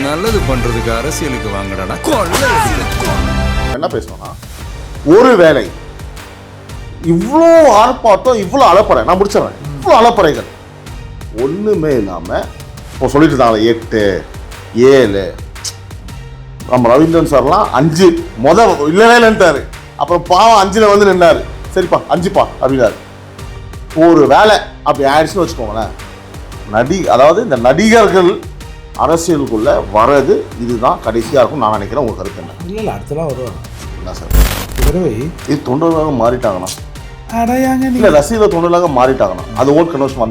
நல்லது பண்றதுக்கு அரசியலுக்கு வாங்கடா. என்ன பேசணும்னா, ஒரு வேளை இவ்வளோ ஆர்ப்பாட்டம், இவ்வளோ அலப்பறை, நான் முடிச்சிடறேன், இவ்வளோ அலப்பறைகள் ஒன்றுமே இல்லாமல் இப்போ சொல்லிட்டு இருந்தாங்க 8 7 நம்ம ரவீந்திரன் சார்லாம் 5 இல்லைன்ட்டாரு. அப்புறம் பாவம் 5ல் வந்து நின்னாரு. சரிப்பா 5பா அப்படின்னாரு. ஒரு வேலை அப்படி ஆயிடுச்சுன்னு வச்சுக்கோங்களேன், அதாவது இந்த நடிகர்கள் அரசியலுக்குள்ளே வர்றது இதுதான் கடைசியாக இருக்கும் நான் நினைக்கிறேன். உங்கள் கருத்து என்ன? இல்லை அடுத்தலாம் வருவாங்க. என்ன சார் இது தொண்டர்களாக மாறிட்டாங்கன்னா, இல்லை ரசிகர்கள் தொண்டர்களாக மாறிட்டாங்கன்னா, அது ஓட் கன்வர்ஷன்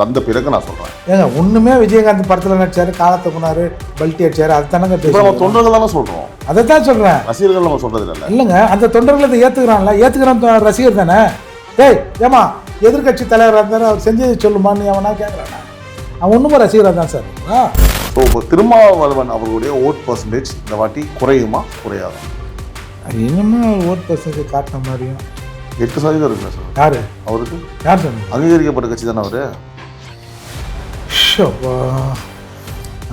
வந்த பிறகு நான் சொல்கிறேன். ஏங்க ஒன்றுமே விஜயகாந்த் படத்தில் நடிச்சாரு, காலத்தை கொண்டாரு, பல்ட்டி அடிச்சாரு, அது தானங்க இப்போ நம்ம தொண்டர்கள் தானே சொல்கிறோம். அதை தான் சொல்கிறேன், ரசிகர்கள் நம்ம சொல்கிறது இல்லை. இல்லைங்க அந்த தொண்டர்கள் இதை ஏற்றுக்கிறான் ரசிகர் தானே. ஏய் ஏமா எதிர்கட்சி தலைவராக இருந்தாலும் அவர் செஞ்சது சொல்லுமான்னு அவனா கேட்குறானா? அவன் ஒன்றுமே ரசிகராக தான் சார். ஸோ இப்போ திருமாவளவன் அவர்களுடைய ஓட் பர்சன்டேஜ் இந்த வாட்டி குறையுமா குறையாதா? அது இன்னுமே ஓட் பர்சன்டேஜ் காட்டின மாதிரியும் 8% இருக்குல்ல சார். யாரு அவருக்கு? யார் சொன்னீங்க? அங்கீகரிக்கப்பட்ட கட்சி தானே அவரு.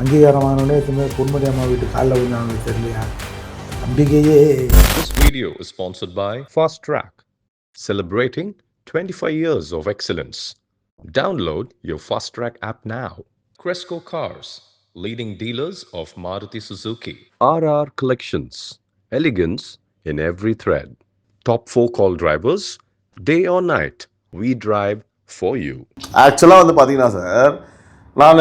அங்கீகாரம் வாங்கினோடனே எத்தனை பொன்முடி அம்மா வீட்டு காலில் விழுந்தாங்க தெரியலையா? அம்பிகையே. This video is sponsored by Fast Track, celebrating 25 years of excellence. Download your Fast Track app now. Cresco Cars, leading dealers of Maruti Suzuki. RR Collections, elegance in every thread. Top 4 call drivers, day or night, we drive for you. ஆக்சுவலாக வந்து பார்த்தீங்கன்னா sir, நான்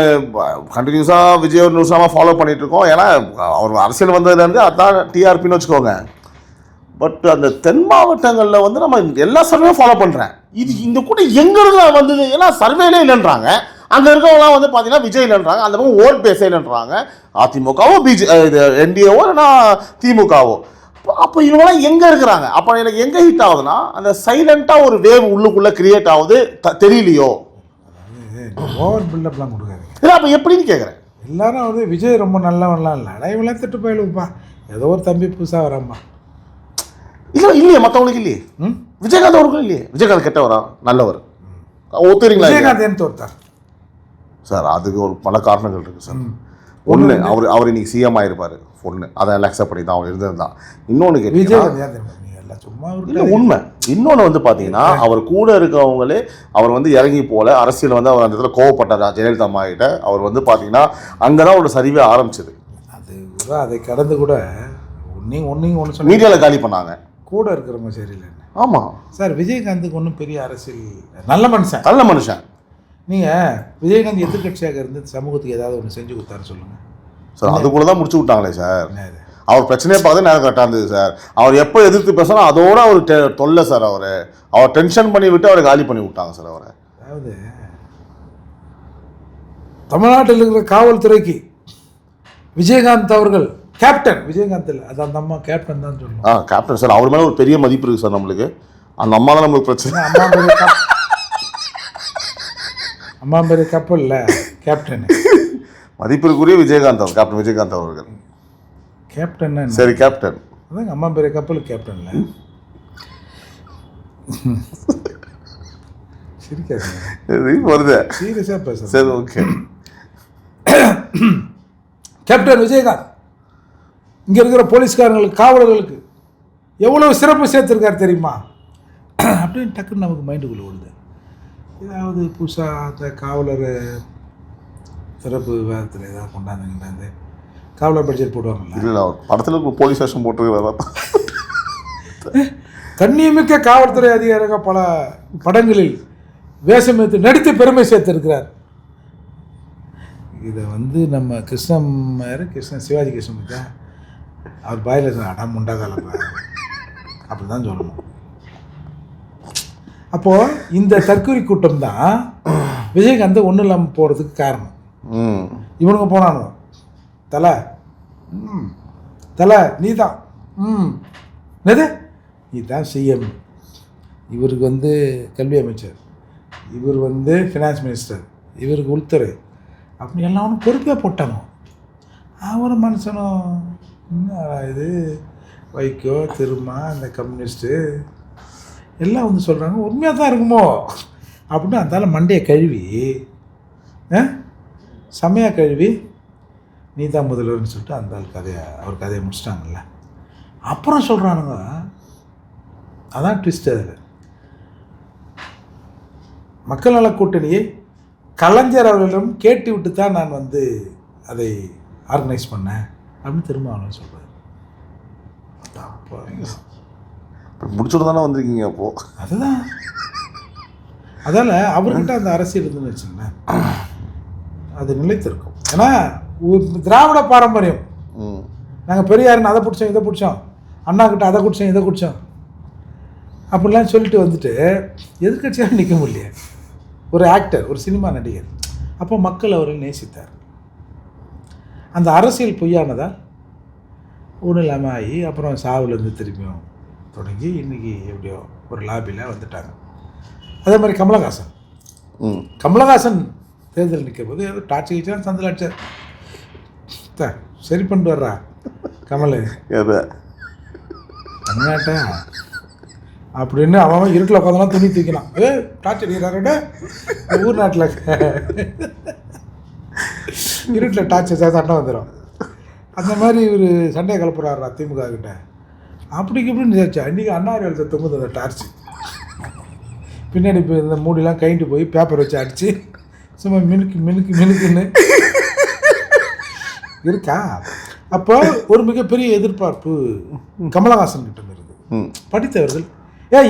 கண்டினியூஸாக விஜய் நியூஸாக follow பண்ணிகிட்டு இருக்கோம். ஏன்னா அவர் அரசியல் வந்ததுலேருந்து அதான் டிஆர்பின்னு வச்சுக்கோங்க. பட் அந்த தென் மாவட்டங்களில் வந்து நம்ம எல்லா சர்வேயும் ஃபாலோ பண்ணுறேன். இந்த கூட்டம் எங்கிருந்து வந்தது? ஏன்னா சர்வேலே இல்லைன்றாங்க. அங்கே இருக்கவங்களாம் வந்து பார்த்தீங்கன்னா விஜய் இல்லைன்றாங்க. அந்த பக்கம் ஓட் பேச இல்லைன்றாங்க. அதிமுகவோ என்டிஏவோ இல்லைன்னா திமுகவோ. அப்போ இவங்களாம் எங்கே இருக்கிறாங்க? அப்போ எனக்கு எங்கே ஹிட் ஆகுதுன்னா, அந்த சைலண்ட்டாக ஒரு வேவ் உள்ளுக்குள்ளே கிரியேட் ஆகுது. தெரியலையோ? ஓவர் பில்டப்லாம் கொடுக்காது. இல்லை அப்போ எப்படின்னு கேட்குறேன். எல்லாரும் வந்து விஜய் ரொம்ப நல்லவன்லாம் இல்லை, அடையவெல்லாம் திட்டு போயிடுப்பா, ஏதோ ஒரு தம்பி புதுசாக வராம்மா. இல்லையே மற்றவங்களுக்கு இல்லையே. விஜயகாந்த் அவர்களும் இல்லையே. விஜயகாந்த் கெட்டவரா நல்லவர் ஒத்துறீங்களா? விஜயகாந்த் ஏன் தோற்றார் சார்? அதுக்கு ஒரு பல காரணங்கள் இருக்குது சார். ஒன்று, அவர் இன்னைக்கு சிஎம் ஆகிருப்பார். ஒன்று, அதை அக்செப்ட் பண்ணி தான் அவர் இருந்தது தான். இன்னொன்று விஜயகாந்த் சும்மா இல்லை உண்மை. இன்னொன்று வந்து பார்த்தீங்கன்னா, அவர் கூட இருக்கவங்களே அவர் வந்து இறங்கி போல அரசியல் வந்து அவர் அந்த இடத்துல கோவப்பட்டார் ஜெயலலிதா அம்மா கிட்ட. அவர் வந்து பார்த்தீங்கன்னா அங்கே தான் ஒரு சரிவே ஆரம்பிச்சது. அது அதை கடந்து கூட ஒன்று சொல்லி மீடியாவில் காலி பண்ணாங்க. கூட இருக்கிறவங்க சரியில்லை. ஆமாம் சார், விஜயகாந்துக்கு ஒன்றும் பெரிய அரசியல் நல்ல மனுஷன். நீங்கள் விஜயகாந்த் எதிர்கட்சியாக இருந்து சமூகத்துக்கு ஏதாவது ஒன்று செஞ்சு கொடுத்தாரு சொல்லுங்கள் சார். அதுக்குள்ளே தான் முடிச்சு விட்டாங்களே சார். அவர் பிரச்சனையே பார்த்து நேரம் கரெக்டாக இருந்தது சார். அவர் எப்போ எதிர்த்து பேசணும் அதோட அவர் தொல்லை சார். அவர் டென்ஷன் பண்ணி விட்டு அவரை காலி பண்ணி விட்டாங்க சார். அவரை அதாவது தமிழ்நாட்டில் இருக்கிற காவல்துறைக்கு விஜயகாந்த் அவர்கள் கேப்டன். விஜயகாந்த் இல்லை, அது அந்த அம்மா கேப்டன் தான் சொல்லணும். Captain sir. அவர் மேலே ஒரு பெரிய மதிப்பு இருக்குது சார் நம்மளுக்கு. அந்த அம்மா தான் நம்மளுக்கு பிரச்சனை. அம்மா பெரிய கப்பல் இல்லை கேப்டன். மதிப்பிற்குரிய விஜயகாந்த் அவர், கேப்டன் விஜயகாந்த் அவர்கள் கேப்டன். சரி கேப்டன் அதாங்க அம்மா பெரிய கப்பல் கேப்டன் இல்லை. வருது சீரியஸாக பேச. சரி ஓகே. கேப்டன் விஜயகாந்த் இங்கே இருக்கிற போலீஸ்காரங்களுக்கு காவலர்களுக்கு எவ்வளோ சிறப்பு சேர்த்துருக்காரு தெரியுமா அப்படின்னு டக்குன்னு நமக்கு மைண்டுக்குள்ளே ஓடுது. ஏதாவது புதுசாக அந்த காவலர் சிறப்பு விவாதத்தில் ஏதாவது கொண்டாந்து காவலர் பட்ஜெட் போடுவாங்கல்ல. இல்லை படத்தில் போலீஸ் ஸ்டேஷன் போட்டுருக்கிறதா. கண்ணியமிக்க காவல்துறை அதிகாரிகள் பல படங்களில் வேஷமேற்று நடித்து பெருமை சேர்த்திருக்கிறார். இதை வந்து நம்ம கிருஷ்ணன் சிவாஜி கிருஷ்ணன் அவர் பாயில் அடம் உண்டாகால அப்படி தான் சொல்லணும். அப்போது இந்த தற்கொலை கூட்டம் தான் விஜயகாந்த் ஒன்றும் இல்லாமல் போகிறதுக்கு காரணம். இவனுங்க போனானு தலை நீ தான் நீ தான் சிஎம், இவருக்கு வந்து கல்வி அமைச்சர், இவர் வந்து ஃபினான்ஸ் மினிஸ்டர், இவருக்கு உள்துறை, அப்படி எல்லாம் ஒன்று பொறுப்பே போட்டாங்க. அவர் மனுஷனும் இது வைகோ திருமா இந்த கம்யூனிஸ்ட்டு எல்லாம் வந்து சொல்கிறாங்க உண்மையாக தான் இருக்குமோ அப்படின்னு. அந்தால மண்டையை கழுவி செம்மையாக கழுவி நீ தான் முதல்வர்னு சொல்லிட்டு அந்த ஆள் அவர் கதையை முடிச்சிட்டாங்கல்ல. அப்புறம் சொல்கிறானுங்க, அதான் ட்விஸ்ட். அதில் மக்கள் நல கூட்டணியை கலைஞர் அவர்களிடம் கேட்டு விட்டு தான் நான் வந்து அதை ஆர்கனைஸ் பண்ணேன் அப்படின்னு திரும்ப சொல்கிறார். முடிச்சுட்டு தானே வந்திருக்கீங்க அப்போது. அதுதான். அதால் அவர்கிட்ட அந்த அரசியல் இருந்துன்னு வச்சுங்களேன், அது நிலைத்திருக்கும். ஏன்னா திராவிட பாரம்பரியம். நாங்கள் பெரியாருன்னு அதை பிடிச்சோம் இதை பிடிச்சோம், அண்ணா கிட்ட அதை குடித்தோம் இதை குடித்தோம் அப்படிலாம் சொல்லிட்டு வந்துட்டு எதிர்கட்சியாக நிற்க முடியல. ஒரு ஆக்டர், ஒரு சினிமா நடிகர். அப்போ மக்கள் அவரை நேசித்தார். அந்த அரசியல் பொய்யானதால் ஒன்றும் இல்லாமல் ஆகி அப்புறம் சாவுலேருந்து திரும்பியும் தொடங்கி இன்றைக்கி எப்படியோ ஒரு லாபியில் வந்துட்டாங்க. அதே மாதிரி கமலஹாசன் தேர்தல் நிற்கும் போது ஏதோ டார்ச் கழிச்சா சந்தில் அடிச்சார். சரி பண்ணிட்டு வர்றா கமல் தமிழ்நாட்டை அப்படின்னு அவன் இருட்டில் உட்காந்துலாம் துணி தூக்கலாம். டார்ச் அடிக்கிறாரு ஊர் நாட்டில் இருட்டில் டார்ச் வச்சா சண்டை வந்துடும். அந்த மாதிரி ஒரு சண்டையை கலப்புறாரு திமுக கிட்ட. அப்படிக்கு இப்படின்னு நினைச்சா இன்றைக்கி அண்ணாரி எழுத்த தொங்குது அந்த டார்ச்சு. பின்னாடி இப்போ இந்த மூடிலாம் கைண்டு போய் பேப்பர் வச்சு அடித்து சும்மா மினுக்குன்னு இருக்கா. அப்போ ஒரு மிகப்பெரிய எதிர்பார்ப்பு கமலஹாசன் கிட்ட இருக்குது. படித்தவர்கள்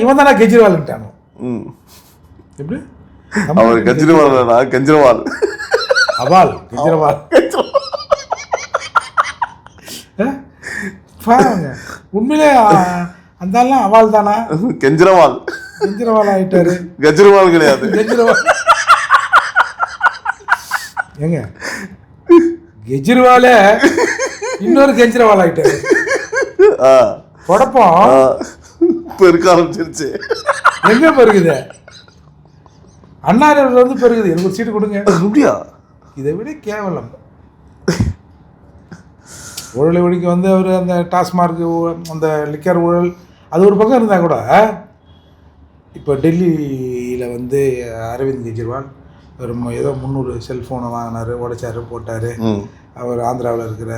இவன் தானே கெஜ்ரிவால்ட்டானோ. எப்படி கெஜ்ரிவால் உண்மையிலே அந்தாலாம் அவால் தானா? கெஜ்ரிவால் ஆயிட்டாரு. கெஜ்ரிவால் கிடையாது. ஏங்க கெஜ்ரிவாலே இன்னொரு கெஜ்ரிவால் ஆயிட்டாரு. குழப்பம் பெருக்க ஆரம்பிச்சிருச்சு. எங்க பெருகுது? அண்ணாரில் வந்து பெருகுது. எனக்கு ஒரு சீட்டு கொடுங்க அப்படியா? இதை விட கேவலம். ஊழலை ஒழிக்க வந்து அவர் அந்த டாஸ்மார்க் அந்த லிக்கர் ஊழல் அது ஒரு பக்கம் இருந்தால் கூட, இப்போ டெல்லியில் வந்து அரவிந்த் கெஜ்ரிவால் ஒரு ஏதோ 300 செல்ஃபோனை வாங்கினார், உடைச்சாரு, போட்டார். அவர் ஆந்திராவில் இருக்கிற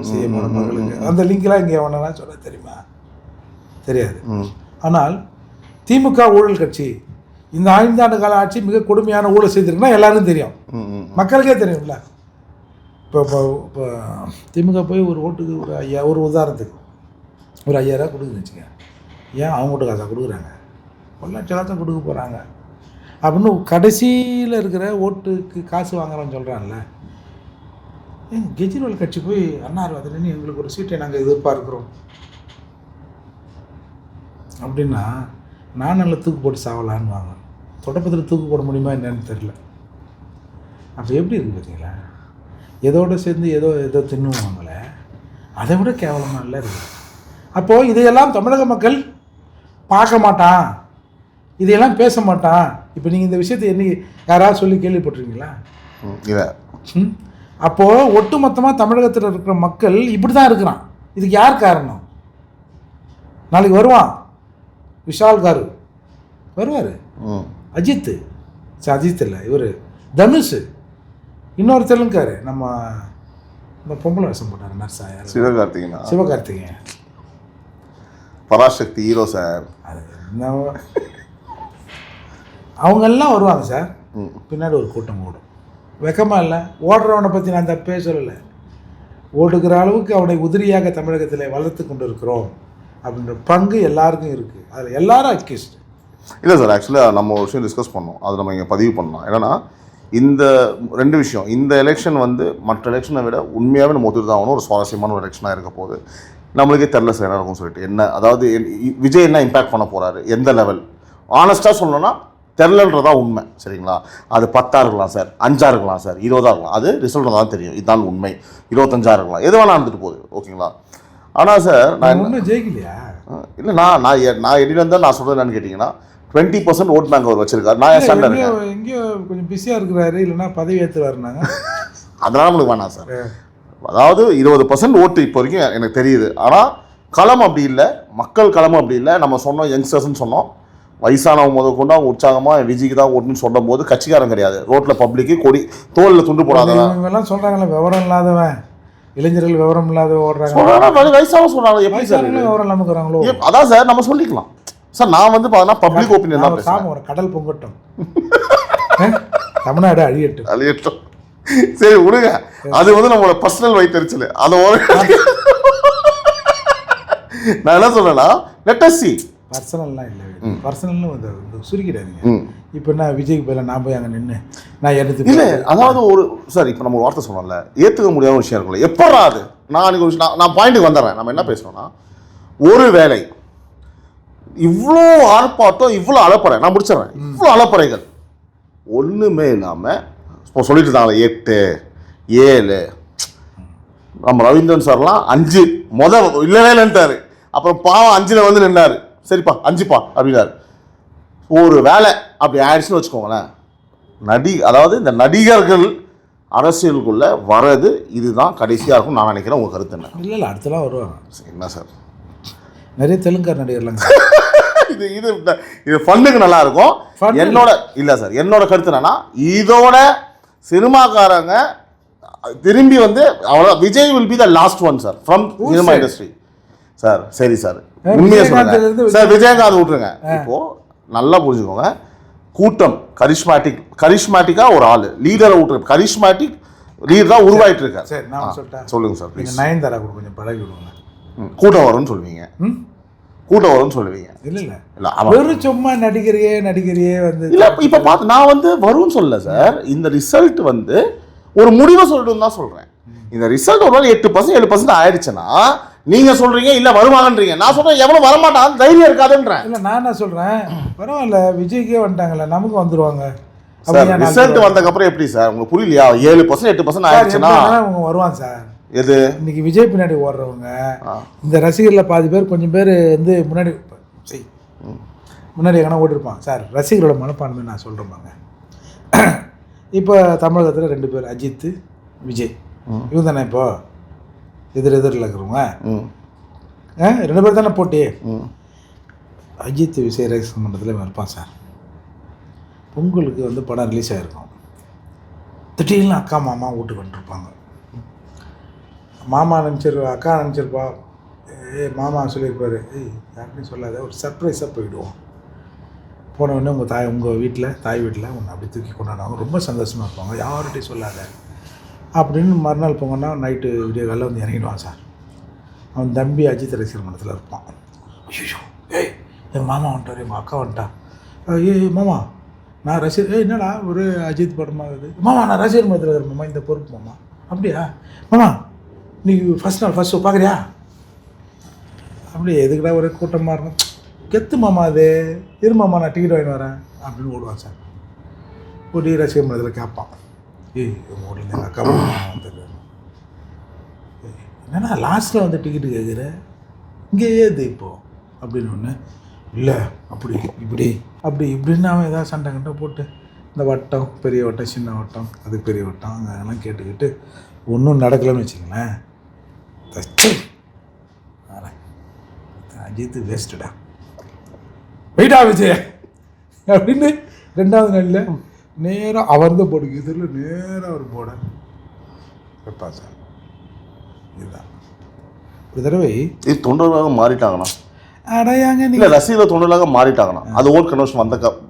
சிஎம்மோட மகளுக்கு அந்த லிங்க்லாம் இங்கே எவனா சொல்ல தெரியுமா? தெரியாது. ஆனால் திமுக ஊழல் கட்சி, இந்த 5 ஆண்டு கால ஆட்சி மிக கொடுமையான ஊழல் செய்திருக்குன்னா எல்லாருக்கும் தெரியும், மக்களுக்கே தெரியும்ல. இப்போ திமுக போய் ஒரு ஓட்டுக்கு ஒரு 5000, ஒரு உதாரணத்துக்கு ஒரு 5000 கொடுக்குதுன்னு வச்சுங்க. ஏன் அவங்க ஓட்டு காசாக கொடுக்குறாங்க? 1 லட்சம் காசை கொடுக்க போகிறாங்க அப்படின்னு கடைசியில் இருக்கிற ஓட்டுக்கு காசு வாங்குறோன்னு சொல்கிறான்ல. கெஜ்ரிவால் கட்சி போய் அண்ணார் அதில் எங்களுக்கு ஒரு சீட்டை நாங்கள் எதிர்பார்க்குறோம் அப்படின்னா நான் நல்ல தூக்கு போட்டு சாவலான்னு வாங்க. தொடப்பத்தில் தூக்கு போட முடியுமா என்னன்னு தெரில. அப்போ எப்படி இருக்குது பார்த்தீங்களா? எதோடு சேர்ந்து ஏதோ தின்னுவாங்களே, அதை விட கேவலமாக இல்லை இருக்குது. அப்போது இதையெல்லாம் தமிழக மக்கள் பார்க்க மாட்டான், இதையெல்லாம் பேச மாட்டான். இப்போ நீங்கள் இந்த விஷயத்தை யாராவது சொல்லி கேள்விப்பட்டிருக்கீங்களா? அப்போது ஒட்டுமொத்தமாக தமிழகத்தில் இருக்கிற மக்கள் இப்படி தான் இருக்கிறான். இதுக்கு யார் காரணம்? நாளைக்கு வருவான் விஷால் காரு வருவார், அஜித் இல்லை இவர் தனுஷ், இன்னொரு தெலுங்காரு நம்ம இந்த பொம்பளை வேஷம் போட்டார் நர்ஸா, சிவகார்த்திகேயன், பராசக்தி ஹீரோ சார். அது அவங்கெல்லாம் வருவாங்க சார். பின்னாடி ஒரு கூட்டம் ஓடும். வெக்கமாக இல்லை? ஓடுறவனை பற்றி நான் தப்பே சொல்லலை. ஓடுகிற அளவுக்கு அவனை உதிரியாக தமிழகத்தில் வளர்த்து கொண்டு இருக்கிறோம் அப்படின்ற பங்கு எல்லாருக்கும் இருக்குது. அதில் எல்லாரும் அக்யூஸ்ட் இல்லை சார். ஆக்சுவலாக நம்ம ஒரு விஷயம் டிஸ்கஸ் பண்ணோம், அதை நம்ம இங்கே பதிவு பண்ணலாம். ஏன்னா இந்த 2 விஷயம், இந்த எலெக்ஷன் வந்து மற்ற எலெக்ஷனை விட உண்மையாகவே நம்ம ஒத்துட்டு தான் ஆகணும். ஒரு சுவாரஸ்யமான ஒரு எலெக்ஷனாக இருக்க போது நம்மளுக்கே தெரில சார் என்ன இருக்கும்னு சொல்லிட்டு. என்ன அதாவது விஜய் என்ன இம்பேக்ட் பண்ண போகிறாரு, எந்த லெவல், ஆனஸ்ட்டாக சொல்லணும்னா தெரிலன்றதான் உண்மை. சரிங்களா? அது 10 இருக்கலாம் சார், 5 இருக்கலாம் சார், 20 இருக்கலாம். அது ரிசல்ட் தான் தெரியும். இதுதான் உண்மை. 25 இருக்கலாம், எது வேணா இருந்துட்டு போகுது. ஓகேங்களா? ஆனால் சார் நான் ஒன்றும் ஜெயிக்கலையா? இல்லை, நான் எடியில் இருந்தால் நான் சொல்கிறது என்னன்னு கேட்டிங்கன்னா 20% ஓட் பேங்க் அவர் வச்சிருக்காரு. நான் ஏன் சண்டை இருக்கேன், எங்கேயோ கொஞ்சம் பிஸியாக இருக்கிறாரு, இல்லைன்னா பதவி ஏற்றுவாருனாங்க. அதெல்லாம் நம்மளுக்கு வேணாம் சார். அதாவது 20% ஓட்டு இப்போ வரைக்கும் எனக்கு தெரியுது. ஆனால் களம் அப்படி இல்லை, மக்கள் களம் அப்படி இல்லை. நம்ம சொன்னோம் யங்ஸ்டர்ஸ்ன்னு சொன்னோம், வயசானவங்க முதல் கொண்டு அவங்க உற்சாகமாக விஜய்க்கு தான் ஓட்டுன்னு சொல்லும் போது கட்சிக்காரன் கிடையாது, ரோட்டில் பப்ளிக்கு கொடி தோலில் துண்டு போடாதவன் இவங்கெல்லாம் சொல்கிறாங்களே விவரம் இல்லாதவன் இளைஞர்கள் விவரம் இல்லாத ஓடுறாங்க, சொல்றாங்க வயசாகவும் சொல்றாங்க. எப்படி சார் வயசானவங்களும் விவரம் இல்லாமல் இருக்கிறாங்களோ? அதான் சார் நம்ம சொல்லிக்கலாம் சார். நான் வந்து பார்த்தீங்கன்னா பப்ளிக் ஒப்பீனியன் தான் பேசுறேன். ஒரு கடல் பொங்கட்டும், தமிழ்நாடு அழியட்டும். சரி விடுங்க, அது வந்து நம்மளோட பர்சனல் வைத்தறிச்சல். அதை நான் என்ன சொல்றேன்னா லெட் அஸ் see. பர்சனல்லாம் இல்லை, பர்சனல்னு வந்து சுருக்கிடாதீங்க. இப்போ என்ன விஜய்க்கு பதிலாக நான் போய் அங்கே நின்று நான் எடுத்து இல்லை, அதாவது ஒரு சார் இப்போ நம்ம ஒரு வார்த்தை சொன்னோம்ல, ஏற்றுக்க முடியாத விஷயம் இருக்குல்ல, எப்படா அது. நான் அன்றைக்கி ஒரு விஷயம் நான் பாயிண்ட்டுக்கு வந்துடுறேன். நம்ம என்ன பேசுகிறோம்னா, ஒரு வேலை இவ்வளோ ஆர்ப்பாட்டம், இவ்வளோ அலப்பறை, நான் முடிச்சிடறேன், இவ்வளோ அலப்பறைகள் ஒன்றுமே இல்லாமல் இப்போ சொல்லிட்டு இருந்தாங்களே 8 7 நம்ம ரவீந்திரன் சார்லாம் 5 இல்லவே இல்லைன்ட்டாரு. அப்புறம் பாவம் 5ல் வந்து நின்னாரு. சரிப்பா 5பா அப்படின்னாரு. ஒரு வேலை அப்படி ஆயிடுச்சுன்னு வச்சுக்கோங்களேன், அதாவது இந்த நடிகர்கள் அரசியலுக்குள்ளே வர்றது இதுதான் கடைசியாக இருக்கும் நான் நினைக்கிறேன். உங்கள் கருத்து என்ன? இல்லை அடுத்தலாம் வருவாங்க. என்ன சார், நிறைய தெலுங்கு நடிகர்லாம் இது ஃபண்டுக்கு நல்லா இருக்கும். என்னோட கருத்து என்னன்னா, இதோட சினிமாக்காரங்க திரும்பி வந்து அவ்வளோ Vijay will be the last one sir from cinema industry sir. சரி சார், உண்மையாக சொல்லுங்க சார். விஜயகாந்த் விட்டுருங்க, இப்போ நல்லா புரிஞ்சுக்கோங்க. கூட்டம் கரிஷ்மேட்டிக்கா ஒரு ஆள் லீடரை விட்டுரு, கரிஷ்மேட்டிக் லீடராக உருவாயிட்டு இருக்காரு. சரி நான் சொல்லிட்டேன், சொல்லுங்க சார் ப்ளீஸ். நயன்தாரா கூட கொஞ்சம் பழகி விடுவாங்க. கூட்டம் வரும்னு சொல்லுவீங்க, இல்லை வெறும் சும்மா நடிகரையே வந்து இல்லை. இப்போ பார்த்து நான் வந்து வரும்னு சொல்லல சார். இந்த ரிசல்ட் வந்து ஒரு முடிவை சொல்லணும்னு தான் சொல்கிறேன். இந்த ரிசல்ட் ஒரு 8% 7% ஆயிடுச்சுன்னா நீங்கள் சொல்கிறீங்க இல்லை வருவாங்கன்றீங்க. நான் சொல்கிறேன் எவ்வளோ வரமாட்டான் தைரியம் இருக்காதுன்றேன். இல்லை நான் என்ன சொல்கிறேன், பரவாயில்ல விஜய்க்கே வந்துட்டாங்கல்ல, நமக்கு வந்துடுவாங்க. ரிசல்ட் வந்ததுக்கப்புறம் எப்படி சார் உங்களுக்கு புரியலையா? 7% 8% ஆயிடுச்சுன்னா அவங்க வருவாங்க சார். எது இன்னைக்கு விஜய் பின்னாடி ஓடுறவங்க இந்த ரசிகர்ல பாதி பேர் கொஞ்சம் பேர் வந்து முன்னாடி எங்கன்னா ஓடிருப்பான் சார். ரசிகரோட மனப்பான்மை நான் சொல்கிறேன். இப்போ தமிழகத்தில் 2 பேர், அஜித் விஜய், இவங்க தானே இப்போ எதிரில் இருக்கிறவங்க. 2 பேர் தானே போட்டி. அஜித் விஜய் ரசிகர் மன்றத்தில் இருப்பான் சார். பொங்கலுக்கு வந்து படம் ரிலீஸ் ஆகிருக்கும். திடீர்னு அக்கா மாமா வீட்டுக்கு வந்துருப்பாங்க. மாமா நினச்சிருப்பா, அக்கா நினச்சிருப்பா, மாமா சொல்லியிருப்பார், யாருன்னு சொல்லாத ஒரு சர்ப்ரைஸாக போயிடுவோம். போன உடனே உங்கள் வீட்டில் தாய் வீட்டில் உன்னை அப்படி தூக்கி கொண்டாடுவாங்க. ரொம்ப சந்தோஷமாக இருப்பாங்க. யார்கிட்டையும் சொல்லாத அப்படின்னு. மறுநாள் போங்கன்னா நைட்டு விடிய காலையில் வந்து இறங்கிடுவான் சார். அவன் தம்பி அஜித் ரசிகர் மன்றத்தில் இருப்பான். ஐயோ எங்கள் மாமா வந்துட்டார், எங்கள் அக்கா வந்துட்டா. மாமா நான் ரசிகர், என்னடா ஒரு அஜித் படமாகுது. மாமா நான் ரசிகர் மன்றத்தில் இருக்கிற மாமா, இந்த பொறுப்பு மாமா. அப்படியா மாமா, நீ ஃபஸ்ட் ஷோ பார்க்குறியா? அப்படி எதுக்குடா ஒரு கூட்டமாக இருக்கும், கெத்து மாமா அது, இரு மாமா நான் டிக்கெட் வாங்கிட்டு வரேன் அப்படின்னு ஓடுவான் சார். ஓடி ரசிகர் மன்றத்தில் கேட்பான், உங்கள் வீட்டில் எங்கள் அக்கா வந்துருக்கு, என்னன்னா லாஸ்ட்டில் வந்து டிக்கெட்டு கேட்குற, இங்கே ஏது இப்போது அப்படின்னு ஒன்று. இல்லை அப்படி இப்படின்னு அவன் ஏதாவது சண்டை கண்டை போட்டு இந்த வட்டம் பெரிய வட்டம் சின்ன வட்டம் அதுக்கு பெரிய வட்டம் அதெல்லாம் கேட்டுக்கிட்டு ஒன்றும் நடக்கலைன்னு வச்சுங்களேன். அஜித் வேஸ்டடா வெயிட்டா விஜய் அப்படின்னு 2வது நாளில் நேராக அவர்ந்த போடுக்கு இதில் நேராக ஒரு போட வைப்பா சார். இதுதான் ஒரு தடவை இது தொண்டர்களாக மாறிட்டாங்கண்ணா. அடையாங்க இல்லை ரசிகர் தொண்டர்களாக மாறிட்டாங்கண்ணா. அது ஓட் கன்வர்ஷன்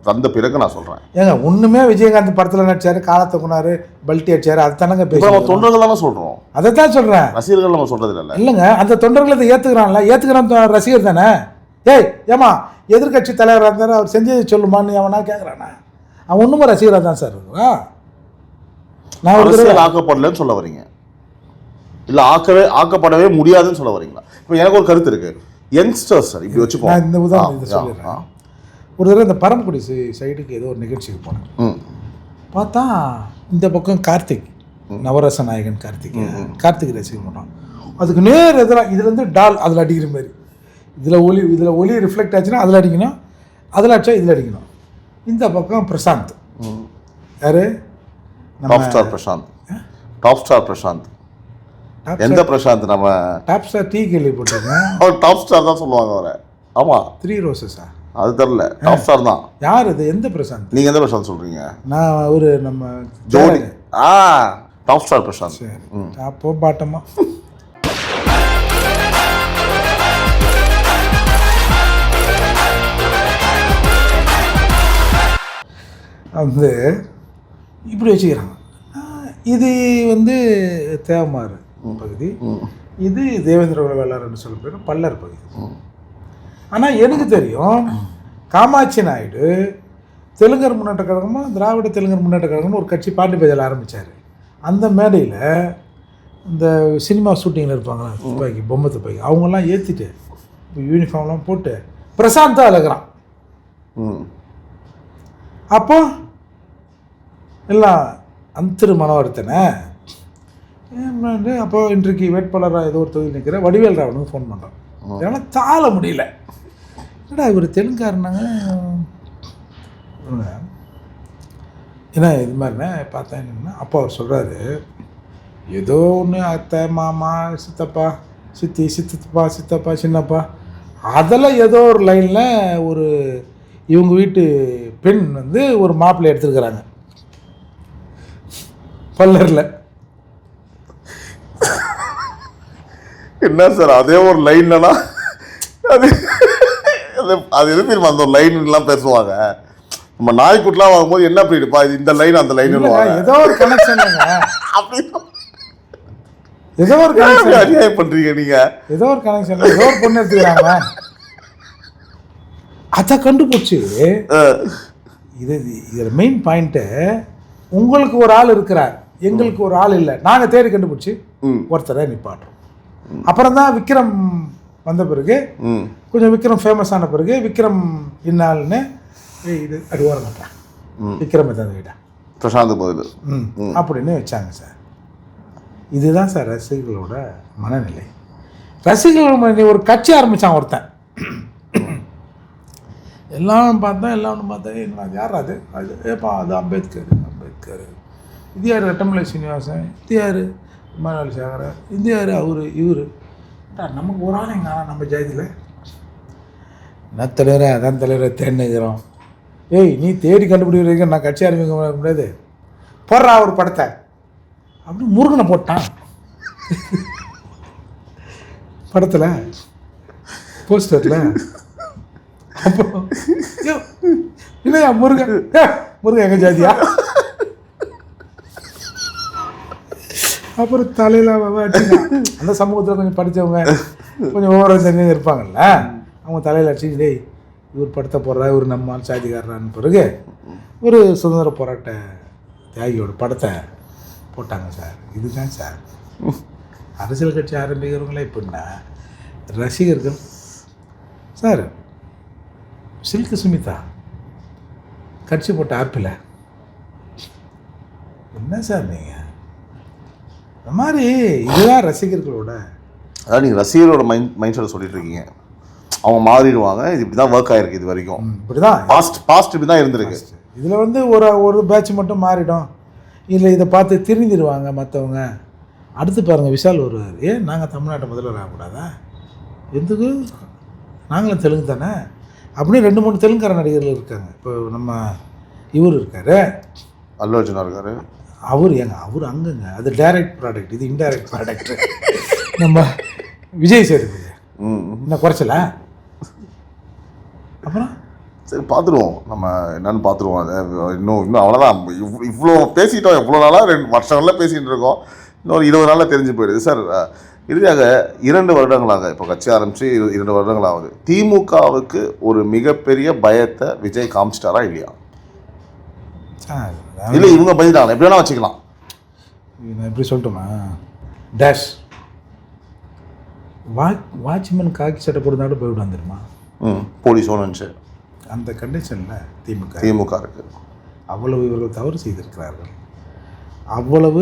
வந்த பிறகு நான் சொல்கிறேன். ஏங்க ஒன்றுமே விஜயகாந்த் படத்தில் நடிச்சார், காலத்தை கொண்டாரு, பல்ட்டி அடிச்சார், அது தானங்க நம்ம தொண்டர்கள் தானே சொல்கிறோம். அதை தான் சொல்கிறேன், ரசிகர்கள் நம்ம சொல்கிறது இல்லை. இல்லைங்க அந்த தொண்டர்களை இதை ஏற்றுக்கிறான் ரசிகர் தானே. ஏமா எதிர்கட்சி தலைவராக இருந்தார், அவர் செஞ்சது சொல்லுமான்னு அவனா கேட்குறானா? அவன் ஒன்றுமே ரசிகராக தான் சார் இருக்கிறான். நான் அரசியல் ஆக்கப்படலன்னு சொல்ல வரீங்க, இல்லை ஆக்கப்படவே முடியாதுன்னு சொல்ல வரீங்களா? இப்போ எனக்கு ஒரு கருத்து இருக்குது. யங்ஸ்டர்ஸ் சார் இப்படி வச்சுப்போம். இந்த உதாரணத்தை சொல்லிடுறேன். ஒரு தடவை இந்த பரமக்குடி சைடுக்கு ஏதோ ஒரு நிகழ்ச்சிக்கு போனேன். பார்த்தா இந்த பக்கம் கார்த்திக், நவரச நாயகன் கார்த்திக் ரசிகர் பண்ணுறான். அதுக்கு நேர் எதிராக இதுலேருந்து டால் அதில் அடிக்கிற மாதிரி, இதில் ஒளி ரிஃப்ளெக்ட் ஆச்சுன்னா அதில் அடிக்கணும், அதில் அடிச்சா இதில் அடிக்கணும். இந்த பக்கம் பிரசாந்த், யாரு டாப் ஸ்டார் பிரசாந்த். எந்த பிரசாந்த்? நம்ம டாப் ஸ்டார் டீ கேள்விப்பட்டிருக்கேன். அவர் டாப் ஸ்டார் தான் சொல்லுவாங்க அவரை. ஆமாம் 3 ரோசஸா அது தெரில, டாப் ஸ்டார் தான். யார் அது? எந்த பிரசாந்த்? நீங்கள் எந்த பிரசாந்த் சொல்கிறீங்க? நான் ஒரு நம்ம ஜோடி டாப் ஸ்டார் பிரசாந்த். சரி அப்போ பாட்டமா வந்து இப்படி வச்சுக்கிறாங்க. இது வந்து தேவமாறு பகுதி, இது தேவேந்திர குல வேளாளர்னு சொல்லப்படுற பல்லர் பகுதி. ஆனால் எனக்கு தெரியும் காமாட்சி நாயுடு தெலுங்கர் முன்னேற்ற கழகமாக திராவிட தெலுங்கர் முன்னேற்ற கழகம்னு ஒரு கட்சி பாண்டி பஜாரில் ஆரம்பித்தார். அந்த மேடையில் இந்த சினிமா ஷூட்டிங்கில் இருப்பாங்களா துப்பாக்கி பொம்மை துப்பாக்கி அவங்கெல்லாம் ஏற்றிட்டு யூனிஃபார்ம்லாம் போட்டு பிரசாந்தாக அழகிறான். அப்போ எல்லாம் அந்திரு மனோவர்த்தனை அப்போ இன்றைக்கு வேட்பாளராக ஏதோ ஒரு தொகுதி நிற்கிற வடிவேல் ராவனுக்கு ஃபோன் பண்ணுறான். இதனால் தாழ முடியல. ஏடா இவர் தெலுங்காரனாங்க ஏன்னா இது மாதிரிண்ணே பார்த்தேன் என்னன்னா அப்போ அவர் சொல்கிறாரு ஏதோ ஒன்று அத்தை மாமா சித்தப்பா சித்தி சித்தப்பா சின்னப்பா அதில் ஏதோ ஒரு லைனில் ஒரு இவங்க வீட்டு பெண் வந்து ஒரு மாப்பிள்ளை எடுத்துருக்குறாங்க பல்லரில். என்ன சார் அதே ஒரு லைன்லனா அது அது எது தெரியுமா அந்த ஒரு லைன்லாம் பேசுவாங்க. நம்ம நாய்க்குட்டிலாம் வாங்கும்போது என்ன பண்ணிடுப்பா இது இந்த லைன் அந்த லைன் ஏதோ ஒரு கனெக்ஷன் ஏதோ ஒரு கனெக்ஷன் அநியாயம் பண்றீங்க நீங்க. ஏதோ ஒரு கனெக்ஷன் ஏதோ ஒரு பொண்ணு எடுத்துக்கிறாங்க அதை கண்டுபிடிச்சி இது இதில் மெயின் பாயிண்ட்டு உங்களுக்கு ஒரு ஆள் இருக்கிறார் எங்களுக்கு ஒரு ஆள் இல்லை நாங்கள் தேடி கண்டுபிடிச்சி ஒருத்தரை நிப்பாட்டுறோம். அப்புறம் தான் விக்ரம் வந்த பிறகு கொஞ்சம் விக்ரம் ஃபேமஸ் ஆன பிறகு விக்ரம் இன்னால்னு இது அது ஓர மாட்டான் விக்ரம் தந்த வீடா பிரசாந்த் பதில் அப்படின்னு வச்சாங்க சார். இதுதான் சார் ரசிகர்களோட மனநிலை. ரசிகர்களோட மனநிலை ஒரு கட்சி ஆரம்பித்தான் ஒருத்தன். எல்லாம் பார்த்தா என்ன யார் அது ஏப்பா அது அம்பேத்கர் இது யார் ரெட்டமலை சீனிவாசன் இது யார் மலையாளி சாகர் இது யார் அவர் இவர் நமக்கு ஒரு ஆள் எங்க நம்ம ஜாதியில் என்ன தலைவரை அதான் தலைவரை தேடிக்கிறோம். ஏய் நீ தேடி கண்டுபிடிக்க நான் கட்சி ஆரம்பிக்க முடியாது போடுறா ஒரு படத்தை அப்படின்னு முருகனை போட்டான் படத்தில் போஸ்டரில். அப்புறம் இல்லையா முருகன் எங்க ஜாதியா அப்புறம் தலையில் அந்த சமூகத்தில் கொஞ்சம் படித்தவங்க கொஞ்சம் ஓவரம் தெரிஞ்சவங்க இருப்பாங்கல்ல அவங்க தலையில் அடிச்சு டேய் இவர் படத்தை போடுறா இவர் நம்ம சாதிக்காரரான்னு பிறகு ஒரு சுதந்திர போராட்ட தியாகியோட படத்தை போட்டாங்க சார். இதுதான் சார் அரசியல் கட்சி ஆரம்பிக்கிறவங்களே எப்படின்னா ரசிகர்கள் சார். சில்கு சுமிதா கட்சி போட்ட ஆப்பில் என்ன சார் நீங்கள் இந்த மாதிரி இதுதான் ரசிகர்களோட அதான் நீங்கள் ரசிகர்களோட மைண்ட் செட்டை சொல்லிட்டு இருக்கீங்க. அவங்க மாறிடுவாங்க இது இப்படி தான் ஒர்க் ஆகிருக்கு இது வரைக்கும் இப்படி தான் பாஸ்ட் இப்படி தான் இருந்திருக்கு. இதில் வந்து ஒரு பேட்ச் மட்டும் மாறிடும் இல்லை இதை பார்த்து திருந்திடுவாங்க மற்றவங்க. அடுத்து பாருங்கள் விஷால் வருவார். ஏன் நாங்கள் தமிழ்நாட்டை முதல்வர் ஆகக்கூடாதா எதுக்கு நாங்களும் தெலுங்கு தானே அப்படின்னு 2-3 தெலுங்கார நடிகர்கள் இருக்காங்க. இப்போ நம்ம இவர் இருக்கார் அல்லு அர்ஜுனா இருக்கார் அவர் அங்கங்க அது டைரக்ட் ப்ராடக்ட் இது இன்டைரக்ட் ப்ராடக்ட். நம்ம விஜய் சேதுபதி இன்னும் குறைச்சல அப்புறம் சரி பார்த்துருவோம் நம்ம என்னன்னு பார்த்துருவோம். அதை இன்னும் அவ்வளோதான் இவ்வளோ பேசிட்டோம் எவ்வளோ நாளாக 2 வருஷங்கள்லாம் பேசிகிட்டு இருக்கோம். இன்னொரு 20 நாளில் தெரிஞ்சு போயிடுது சார். இறுதியாக 2 வருடங்களாக இப்போ கட்சி ஆரம்பித்து 2 வருடங்களாகுது. திமுகவுக்கு ஒரு மிகப்பெரிய பயத்தை விஜய் காமிச்சிட்டாரா இல்லையா? இல்லை இவங்க பதிலாக எப்படி வேணா வச்சுக்கலாம். நான் எப்படி சொல்லட்டுமா டேஷ் வாட்ச்மேன் காக்கி சட்டை போடுறதால போய்விட்டு வந்துடுமா போலீஸ் ஒன்று அந்த கண்டிஷனில் திமுக இருக்குது. அவ்வளவு இவர்கள் தவறு செய்திருக்கிறார்கள். அவ்வளவு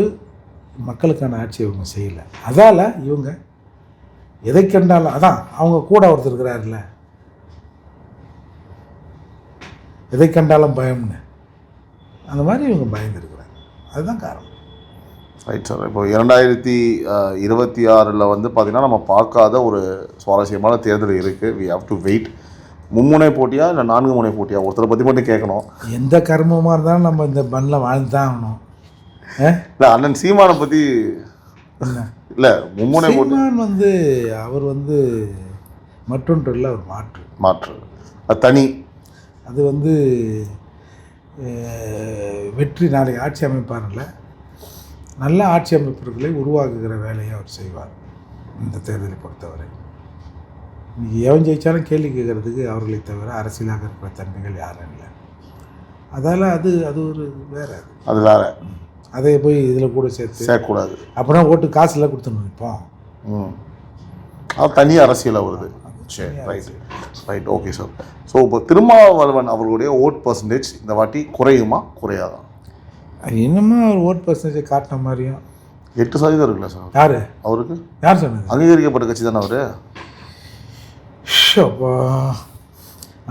மக்களுக்கான ஆட்சி இவங்க செய்யலை. அதால் இவங்க எதை கண்டாலும் அதான் அவங்க கூட ஒருத்தர் இருக்கிறாருல்ல எதை கண்டாலும் பயம்னு அந்த மாதிரி இவங்க பயந்துருக்கிறாங்க. அதுதான் காரணம். Right sir. இப்போ 2026 வந்து பார்த்திங்கன்னா நம்ம பார்க்காத ஒரு சுவாரஸ்யமான தேர்தல் இருக்குது. We have to wait. மும்முனை போட்டியா இல்லை 4 முனை போட்டியா ஒருத்தரை பற்றி மட்டும் கேட்கணும். எந்த கர்மமாக இருந்தாலும் நம்ம இந்த மண்ணில் வாழ்ந்து தான் ஆகணும். இல்லை அண்ணன் சீமானை பற்றி இல்லை மும்முனை போட்டி வந்து அவர் வந்து மற்றொன்று இல்லை அவர் மாற்று அது தனி. அது வந்து வெற்றி நாளைக்கு ஆட்சி அமைப்பார்ல, நல்ல ஆட்சி அமைப்புகளை உருவாக்குகிற வேலையை அவர் செய்வார். இந்த தேர்தலை பொறுத்தவரை இன்றைக்கி எவன் ஜெயித்தாலும் கேள்வி கேட்குறதுக்கு அவர்களை தவிர அரசியலாக இருக்கிற தன்மைகள் யாரும் இல்லை. அதால் அது ஒரு வேறு, அது வேற, அதை போய் இதில் கூட சேர்க்கக்கூடாது. அப்படின்னா ஓட்டு காசுலாம் கொடுத்துன்னு நிற்போம். அது தனி அரசியலாக வருது. சரி, ரைட், ஓகே சார். ஸோ இப்போ திருமாவளவன் அவர்களுடைய ஓட் பர்சன்டேஜ் இந்த வாட்டி குறையுமா குறையாதான்? இன்னுமா அவர் ஓட் பர்சன்டேஜ் காட்டின மாதிரியும் 8% இருக்குல்ல சார்? யார் அவருக்கு? யார் சொன்னது? அங்கீகரிக்கப்பட்ட கட்சி தானே அவர். அப்போ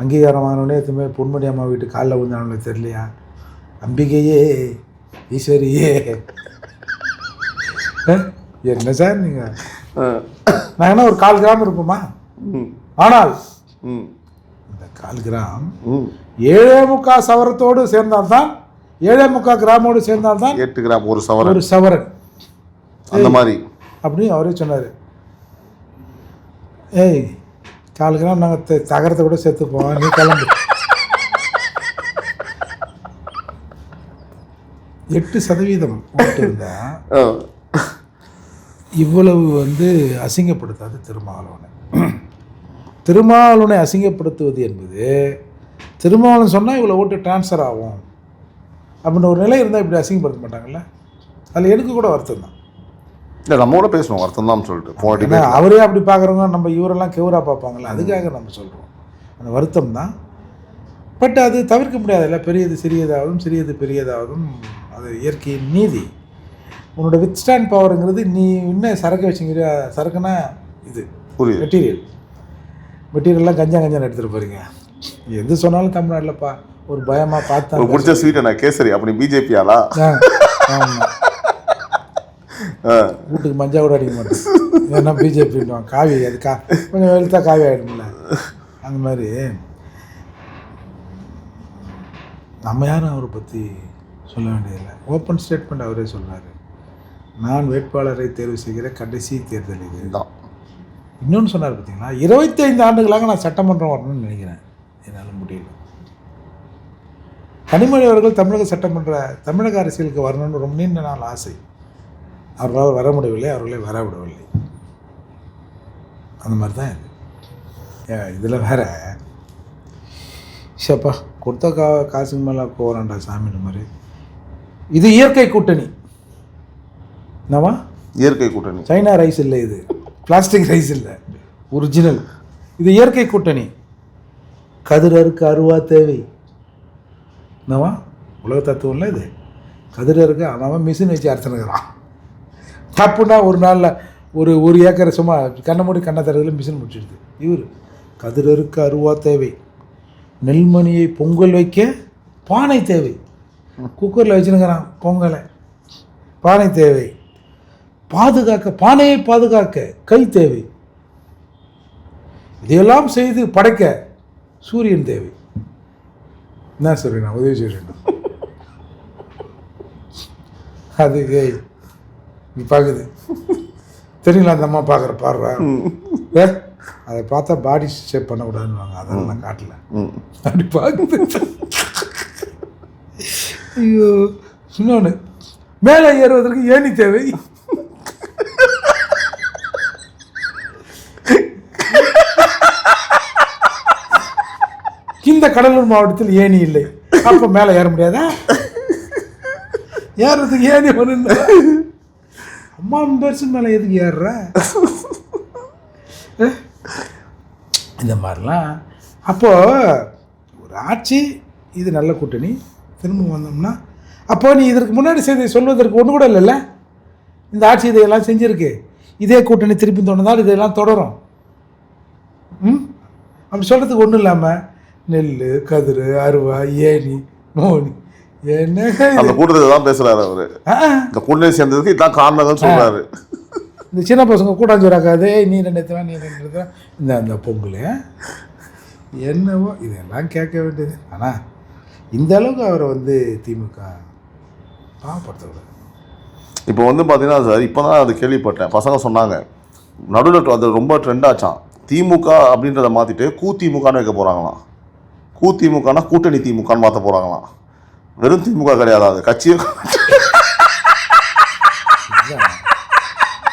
அங்கீகாரமானவனே எதுவுமே பொன்முடி அம்மா வீட்டு காலில் விழுந்தானே தெரியலையா? அம்பிகையே ஈஸ்வரியே, என்ன சார் நீங்கள்? நாங்கள் ஒரு 4 கிராம் இருப்போமா? ஆனால் இந்த 4 கிராம் 7.25 சவரத்தோடு சேர்ந்தால்தான், 7.25 கிராமோடு சேர்ந்தால்தான் 8 கிராம், ஒரு சவரன் அந்த மாதிரி அப்படின்னு அவரே சொன்னார். ஏய் 4 கிராம் நாங்கள் தகரத்தை கூட சேர்த்துப்போம், நீ கிளம்பு. 8% ஓட்டு இருந்தால் இவ்வளவு அசிங்கப்படுத்தாது திருமாவளவனை. திருமாவளவனை அசிங்கப்படுத்துவது என்பது, திருமாவளவன் சொன்னால் இவ்வளோ ஓட்டு டிரான்ஸ்ஃபர் ஆகும் அப்படின்ற ஒரு நிலை இருந்தால் இப்படி அசிங்கப்படுத்த மாட்டாங்கல்ல. அதில் எனக்கு கூட வருத்தம் தான். இல்லை, நம்ம கூட பேசணும் வருத்தம் தான் சொல்லிட்டு. அவரே அப்படி பார்க்குறவங்க நம்ம இவரெல்லாம் கெவராக பார்ப்பாங்களே, அதுக்காக நம்ம சொல்கிறோம். அந்த வருத்தம் தான். பட் அது தவிர்க்க முடியாதுல்ல. பெரியது சிறியதாகவும் சிறியது பெரியதாகவும் அது இயற்கையின் நீதி. உன்னோட வித் ஸ்டாண்ட் பவருங்கிறது, நீ இன்னும் சரக்கு வச்சுங்கிற சரக்குன்னா இது மெட்டீரியல்லாம் கஞ்சான்னு எடுத்துகிட்டு போகிறீங்க. எது சொன்னாலும் தமிழ்நாட்டில்ப்பா ஒரு பயமாக பார்த்தா பிடிச்ச ஸ்வீட் என்ன கேசரி, அப்படி பிஜேபியாலா? ஆமாம், வீட்டுக்கு மஞ்சள் கூட அடிக்க மாட்டேன், ஏன்னா பிஜேபின்னுவாங்க. காவி அது கொஞ்சம் வெளுத்தா காவி ஆகிடும்ல, அந்த மாதிரி. நம்ம யாரும் அவரை பற்றி சொல்ல வேண்டியதில்லை. ஓப்பன் ஸ்டேட்மெண்ட் அவரே சொல்கிறாரு, நான் வேட்பாளரை தேர்வு செய்கிற கடைசி தேர்தல் இதுதான். இன்னொன்று சொன்னார் பார்த்தீங்களா, 25 ஆண்டுகளாக நான் சட்டமன்றம் வரணும்னு நினைக்கிறேன், என்னால் முடியல. கனிமொழி அவர்கள் தமிழக அரசியலுக்கு வரணும்னு ரொம்ப நீண்ட நாள் ஆசை. அவர்களால் வர முடியவில்லை, அவர்களே வர விடவில்லை. அந்த மாதிரி தான் இது. இதில் வேற ஷப்பா கொடுத்த காசுக்கு மேலே போகிறான்டா சாமின்ற மாதிரி. இது இயற்கை கூட்டணி. என்னவா இயற்கை கூட்டணி? சைனா ரைஸ் இல்லை, இது பிளாஸ்டிக் ரைஸ் இல்லை, ஒரிஜினல். இது இயற்கை கூட்டணி. கதிரருக்கு அருவா தேவை. என்னவா உலக தத்துவம் இல்லை இது. கதிரருக்கு அவன் மிஷின் வச்சு அரைச்சுனுக்கிறான். தப்புனா ஒரு நாளில் ஒரு ஏக்கரை சும்மா கண்ணை மூடி கண்ணை தரதில் மிஷின் முடிச்சிடுது. இவர் கதிரருக்கு அருவா தேவை, நெல்மணியை பொங்கல் வைக்க பானை தேவை. குக்கரில் வச்சுனுக்கிறான் பொங்கலை, பானை தேவை. பாதுகாக்க, பானையை பாதுகாக்க கை தேவை. இதையெல்லாம் செய்து படைக்க சூரியன் தேவை. என்ன சொல்றேன், உதவி செய்யணும். அது நீ பார்க்குது தெரியல, அந்த அம்மா பார்க்குற பார்வை அதை பார்த்தா பாடி ஷேப் பண்ணக்கூடாதுன்னு, அதெல்லாம் நான் காட்டல, அப்படி பார்க்குது. ஐயோ, இன்னொன்று, மேலே ஏறுவதற்கு ஏணி தேவை. இந்த கடலூர் மாவட்டத்தில் ஏணி இல்லை, அப்போ மேலே ஏற முடியாதா? ஏறுறதுக்கு ஏணி ஒன்று. அம்மா பெருசு மேலே எதுக்கு ஏறுற? இந்த மாதிரிலாம். அப்போது ஒரு ஆட்சி, இது நல்ல கூட்டணி, திரும்ப வந்தோம்னா அப்போ நீ இதற்கு முன்னாடி செய்த சொல்வதற்கு ஒன்று கூட இல்லைல்ல. இந்த ஆட்சி இதையெல்லாம் செஞ்சுருக்கு, இதே கூட்டணி திருப்பி தோணுதால் இதெல்லாம் தொடரும். அப்படி சொல்கிறதுக்கு ஒன்றும் இல்லாமல் நெல், கதிர், அருவா, ஏணி, மோனி, என்ன அந்த கூட்டத்தில் தான் பேசுகிறாரு அவர். இந்த கூட்டணி சேர்ந்ததுக்கு இதான் காரணம் சொல்கிறாரு. இந்த சின்ன பசங்க கூட்டாஞ்சோராக்காது, நீ ரெண்டு நீ ரெண்டு இந்த அந்த பொங்கல் என்னவோ இதெல்லாம் கேட்க வேண்டியது. ஆனால் இந்த அளவுக்கு அவரை திமுக பாவப்படுத்தக்கூடாது. இப்போ பார்த்தீங்கன்னா சார், இப்போ தான் அது கேள்விப்பட்டேன், பசங்க சொன்னாங்க நடுவில் அது ரொம்ப ட்ரெண்ட் ஆச்சான். திமுக அப்படின்றத மாற்றிட்டு கூத்திமுகன்னு வைக்க போகிறாங்களாம். கூத்திமுகனா கூட்டணி திமுகன்னு மாற்ற போகிறாங்களாம். வெறும் திமுக கிடையாது, அது கட்சியும்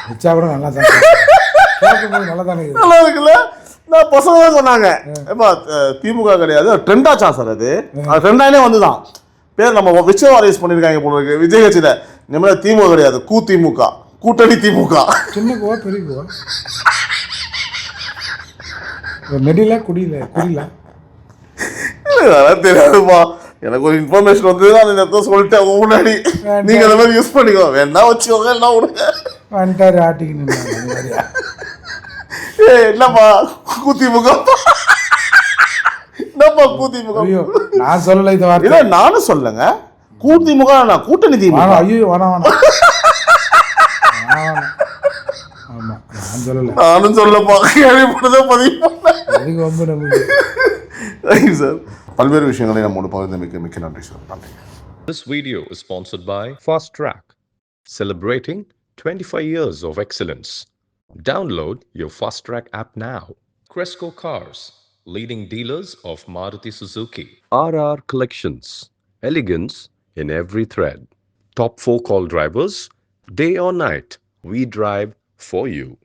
வச்சா கூட நல்லா தான் கேட்கும்போது நல்லா தானே இருக்குது. நல்லா இருக்குல்ல. நான் பசங்க தான் சொன்னாங்க, ஏப்பா திமுக கிடையாது, ட்ரெண்டாச்சா சார், அது ட்ரெண்டானே வந்துதான் பேர் நம்ம விச்சவாரியஸ் பண்ணியிருக்காங்க போல இருக்கு விஜய் கட்சியில். இனிமேல் திமுக கிடையாது, திமுக, கூட்டணி திமுக. சின்ன கோவா பெரிய கோவா நெடில குடியில குடியில அதெல்லாம் தெரியாதுப்பா, எனக்கு ஒரு இன்ஃபர்மேஷன் வந்து நான் இந்த இடத்துல சொல்லிட்டேன் முன்னாடி. நீங்க அந்த மாதிரி யூஸ் பண்ணிக்கோ, வேணா வச்சுக்கோங்க, என்ன விடுங்க. வந்துட்டாரு ஆட்டிக்கின்னு. என்னப்பா கூத்திமுக, என்னப்பா கூத்திமுக? ஐயோ நான் சொல்லலை இந்த வார்த்தை. இல்ல நானும் சொல்லுங்க, கூத்திமுக நான் கூட்டணி திமுக. ஐயோ வேணாம் வேணாம். ஆமா நான் சொல்லலை. நானும் சொல்லப்பா, கேள்விப்பட்டதே பதிவு பண்ணேன். அதுக்கு ரொம்ப நமக்கு தேங்க்யூ சார். பல்வேறு விஷயங்களை நம்மோட பகிர்ந்து மிக்க மிக்க நன்றி சார். நன்றி. This video is sponsored by Fast Track, celebrating 25 years of excellence. Download your Fast Track app now. Cresco Cars, leading dealers of Maruti Suzuki. RR Collections, elegance in every thread. Top 4 call drivers, day or night, we drive for you.